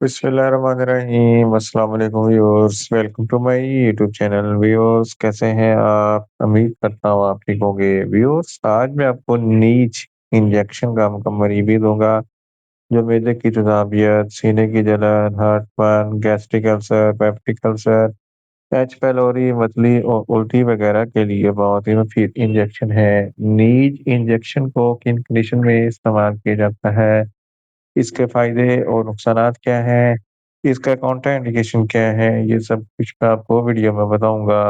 बिस्मिल्लाहिर्रहमानिर्रहीम। अस्सलाम वालेकुम viewers, welcome to my YouTube channel. Viewers, कैसे हैं आप? उम्मीद करता हूँ आप ठीक होंगे। व्यूअर्स, आज मैं आपको नीज इंजेक्शन का मुकम्मल रिव्यू दूंगा, जो मैदे की तेजाबियत, सीने की जलन, heartburn, gastric ulcer, peptic ulcer, H pylori, मतली और उल्टी वगैरह के लिए बहुत ही मुफीद इंजेक्शन है। नीज इंजेक्शन को किन कंडीशन में इस्तेमाल किया जाता है, इसके फायदे और नुकसानात क्या हैं, इसका काउंटर इंडिकेशन क्या है, ये सब कुछ मैं आपको वीडियो में बताऊंगा।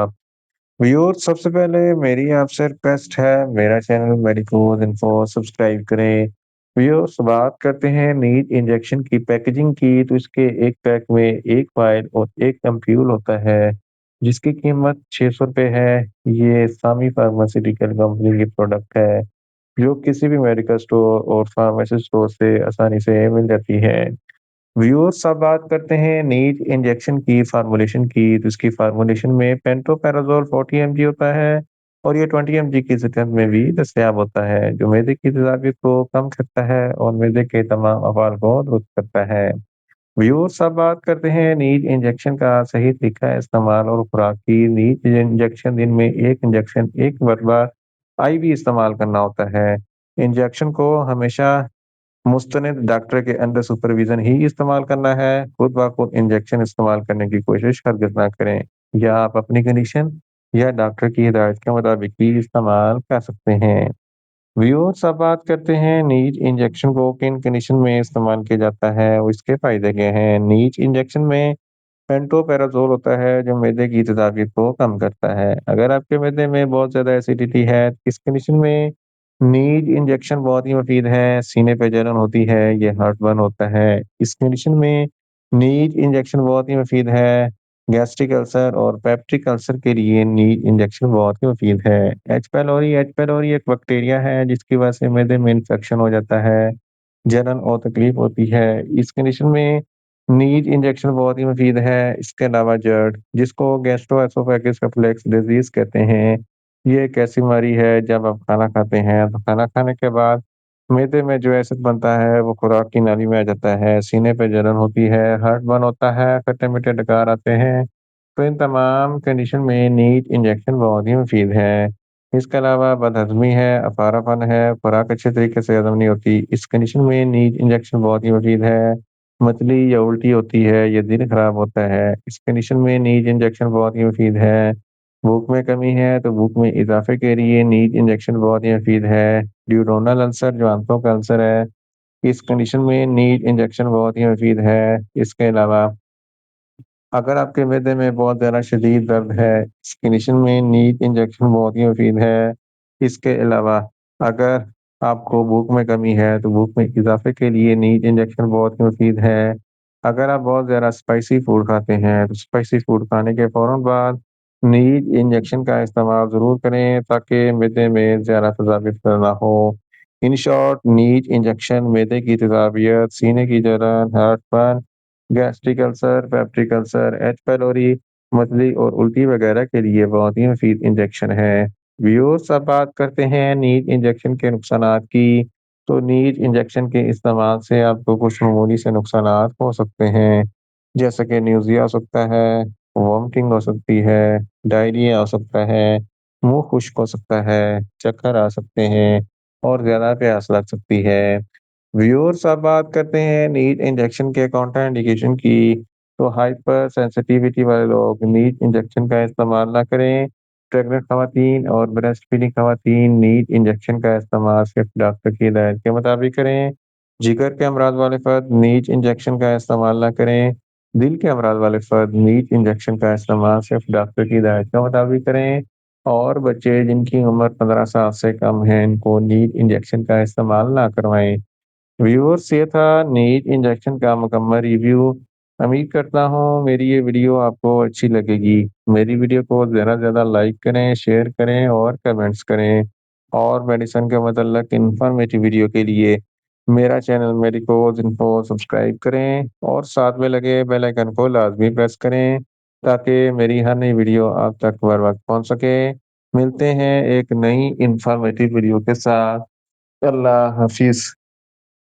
व्यूअर्स, सबसे पहले मेरी आपसे रिक्वेस्ट है, मेरा चैनल मेडिकोज इन्फो सब्सक्राइब करें। व्यूअर्स, बात करते हैं नीट इंजेक्शन की पैकेजिंग की, तो इसके एक पैक में एक फाइल और एक एम्प्यूल होता है, जिसकी कीमत 600 रुपये है। ये सामी फार्मास्यूटिकल कंपनी की प्रोडक्ट है, जो किसी भी मेडिकल स्टोर और फार्मेसी स्टोर से आसानी से मिल जाती है। व्यूअर्स, अब बात करते हैं नीट इंजेक्शन की फार्मूलेशन की, तो इसकी फार्मूलेशन में पेंटोपैराजोल 40 mg होता है, और ये 20 mg की सतह में भी दस्तयाब होता है, जो मैदे की तेजाबियत को कम करता है और मैदे के तमाम अफाल को दुरुस्त करता है। व्यूअर्स, अब बात करते हैं नीट इंजेक्शन का सही तरीका इस्तेमाल और खुराक की। नीट इंजेक्शन दिन में एक इंजेक्शन एक मरतबा IV इस्तेमाल करना होता है। इंजेक्शन को हमेशा मुस्तनिद डॉक्टर के अंडर सुपरविजन ही इस्तेमाल करना है। खुद ब खुद इंजेक्शन इस्तेमाल करने की कोशिश हरगिज़ ना करें, या आप अपनी कंडीशन या डॉक्टर की हिदायत के मुताबिक ही इस्तेमाल कर सकते हैं। व्यूअर्स, अब बात करते हैं नीज इंजेक्शन को किन कंडीशन में इस्तेमाल किया जाता है और इसके फायदे क्या हैं। नीज इंजेक्शन में पेंटोपैराज़ोल होता है, जो मैदे की तेजाबियत को कम करता है। अगर आपके मैदे में बहुत ज़्यादा एसिडिटी है, तो इस कंडीशन में नीज इंजेक्शन बहुत ही मुफीद है। सीने पे जलन होती है, ये हार्टबर्न होता है, इस कंडीशन में नीज इंजेक्शन बहुत ही मुफीद है। गैस्ट्रिक अल्सर और पेप्टिक अल्सर के लिए नीज इंजेक्शन बहुत ही मुफीद है। एच पैलोरी एक बैक्टीरिया है, जिसकी वजह से मैदे में इन्फेक्शन हो जाता है, जलन और तकलीफ होती है। इस कंडीशन में नीज इंजेक्शन बहुत ही मुफीद है। इसके अलावा जर्ड, जिसको गैस्ट्रोएसोफेगस रिफ्लक्स डिजीज कहते हैं, ये एक ऐसी बीमारी है, जब आप खाना खाते हैं तो खाना खाने के बाद मैदे में जो एसिड बनता है वो खुराक की नाली में आ जाता है, सीने पे जलन होती है, हार्ट बर्न होता है, खट्टे मीठे डकार आते हैं। तो इन तमाम कंडीशन में नीट इंजेक्शन बहुत ही मुफीद है। इसके अलावा बदहजमी है, अफारापन है, खुराक अच्छे तरीके से हजम नहीं होती, इस कंडीशन में नीट इंजेक्शन बहुत ही मुफीद है। मतली या उल्टी होती है, या दिल खराब होता है, इस कंडीशन में नीट इंजेक्शन बहुत ही मुफीद है। भूख में कमी है, तो भूख में इजाफे के लिए नीट इंजेक्शन बहुत ही मुफीद है। ड्यूरोनल अल्सर, जो आंतों का अल्सर है, इस कंडीशन में नीट इंजेक्शन बहुत ही मुफीद है। इसके अलावा अगर आपके मैदे में बहुत ज़्यादा शदीद दर्द है, इस कंडीशन में नीट इंजेक्शन बहुत ही मुफीद है। इसके अलावा अगर आपको भूख में कमी है, तो भूख में इजाफे के लिए नीट इंजेक्शन बहुत ही मुफीद है। अगर आप बहुत ज़्यादा स्पाइसी फूड खाते हैं, तो स्पाइसी फूड खाने के फ़ौरन बाद नीट इंजेक्शन का इस्तेमाल ज़रूर करें, ताकि मैदे में ज़्यादा तेज़ाबियत ना हो। इन शॉर्ट, नीट इंजेक्शन मैदे की तेज़ाबियत, सीने की जलन, heartburn, gastric ulcer, peptic ulcer, H pylori, मतली और उल्टी वगैरह के लिए बहुत ही मुफीद इंजेक्शन है। व्यूअर्स, अब बात करते हैं नीट इंजेक्शन के नुकसानात की। तो नीट इंजेक्शन के इस्तेमाल से आपको कुछ मामूली से नुकसानात हो सकते हैं, जैसे कि न्यूज़िया हो सकता है, वॉमिटिंग हो सकती है, डायरिया हो सकता है, मुंह खुश्क हो सकता है, चक्कर आ सकते हैं, और ज़्यादा प्यास लग सकती है। व्यूअर्स, अब बात करते हैं नीट इंजेक्शन के काउंटर इंडिकेशन की। तो हाइपर सेंसिटिविटी वाले लोग नीट इंजेक्शन का इस्तेमाल ना करें। प्रेग्नेंट खवातीन और ब्रेस्ट फीडिंग खवातीन नीट इंजेक्शन का इस्तेमाल सिर्फ डॉक्टर की हिदायत के मुताबिक करें। जिगर के अमराज वाले फर्द नीट इंजेक्शन का इस्तेमाल ना करें। दिल के अमराज वाले फर्द नीट इंजेक्शन का इस्तेमाल सिर्फ डॉक्टर की हिदायत के मुताबिक करें। और बच्चे जिनकी उम्र 15 साल से कम है, इनको नीट इंजेक्शन का इस्तेमाल ना करवाएं। व्यूअर्स, ये था नीट इंजेक्शन का मुकम्मल रिव्यू। उम्मीद करता हूँ मेरी ये वीडियो आपको अच्छी लगेगी। मेरी वीडियो को ज़्यादा से ज़्यादा लाइक करें, शेयर करें और कमेंट्स करें। और मेडिसिन के मतलब इंफॉर्मेटिव वीडियो के लिए मेरा चैनल मेडिकोज इन्फो सब्सक्राइब करें, और साथ में लगे बेल आइकन को लाजमी प्रेस करें, ताकि मेरी हर नई वीडियो आप तक बर वक्त पहुँच सके। मिलते हैं एक नई इंफॉर्मेटिव वीडियो के साथ। अल्लाह हाफिज़।